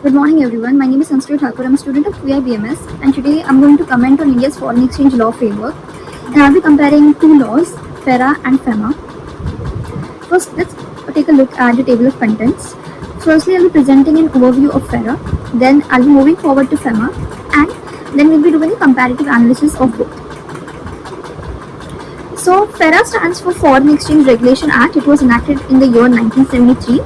Good morning everyone. My name is Sanskrit Thakur. I'm a student of QIBMS and today I'm going to comment on India's foreign exchange law framework and I'll be comparing two laws, FERA and FEMA. First, let's take a look at the table of contents. Firstly, I'll be presenting an overview of FERA, then I'll be moving forward to FEMA and then we'll be doing a comparative analysis of both. So, FERA stands for Foreign Exchange Regulation Act. It was enacted in the year 1973.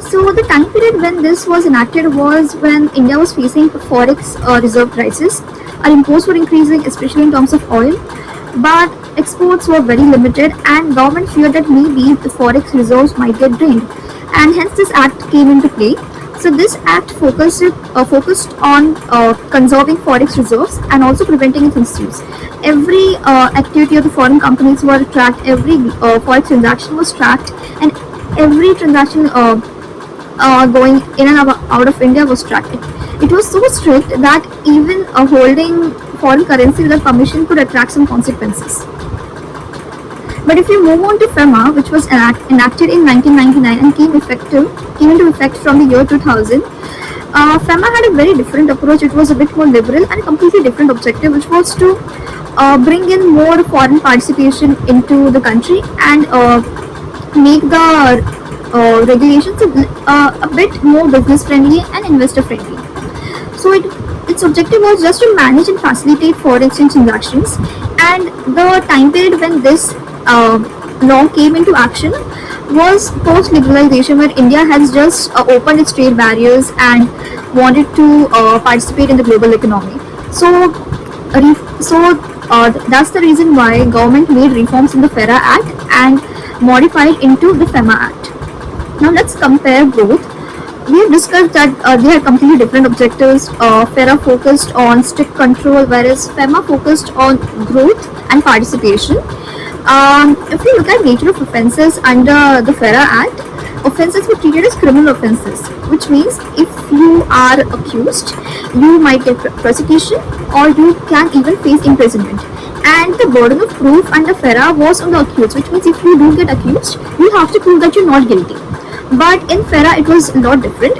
So the time period when this was enacted was when India was facing a forex reserve crisis. Our imports were increasing, especially in terms of oil, but exports were very limited, and government feared that maybe the forex reserves might get drained, and hence this act came into play. So this act focused on conserving forex reserves and also preventing its misuse. Every activity of the foreign companies were tracked, every forex transaction was tracked, and every transaction going in and out of India was tracked. It was so strict that even holding foreign currency without permission could attract some consequences. But if you move on to FEMA, which was enacted in 1999 and came into effect from the year 2000, FEMA had a very different approach. It was a bit more liberal and a completely different objective, which was to bring in more foreign participation into the country and make the regulations a bit more business friendly and investor friendly. So its objective was just to manage and facilitate foreign exchange transactions, and the time period when this law came into action was post liberalization, where India has just opened its trade barriers and wanted to participate in the global economy. So that's the reason why government made reforms in the FERA Act and modified into the FEMA Act. Now let's compare both. We have discussed that they had completely different objectives. FERA focused on strict control, whereas FEMA focused on growth and participation. If we look at nature of offences under the FERA Act, offences were treated as criminal offences, which means if you are accused, you might get prosecution or you can even face imprisonment. And the burden of proof under FERA was on the accused, which means if you do get accused, you have to prove that you're not guilty. But in FERA, it was a lot different.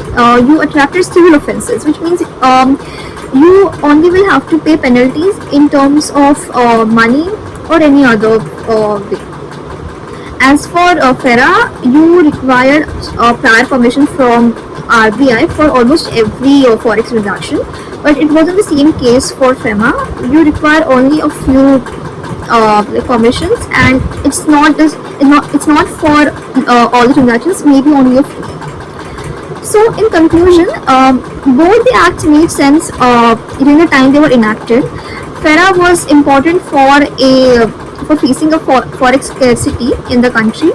You attracted civil offences, which means you only will have to pay penalties in terms of money or any other way. As for FERA, you require prior permission from RBI for almost every forex transaction, but it wasn't the same case for FEMA. You require only a few permissions, and it's not for all the transactions, maybe only a few. So in conclusion, both the acts made sense during the time they were enacted. FERA was important for facing a forex scarcity in the country,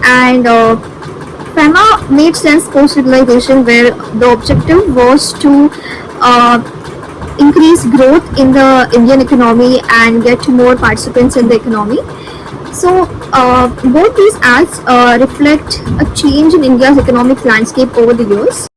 and FEMA made sense post liberalization, where the objective was to increase growth in the Indian economy and get more participants in the economy. So both these acts reflect a change in India's economic landscape over the years.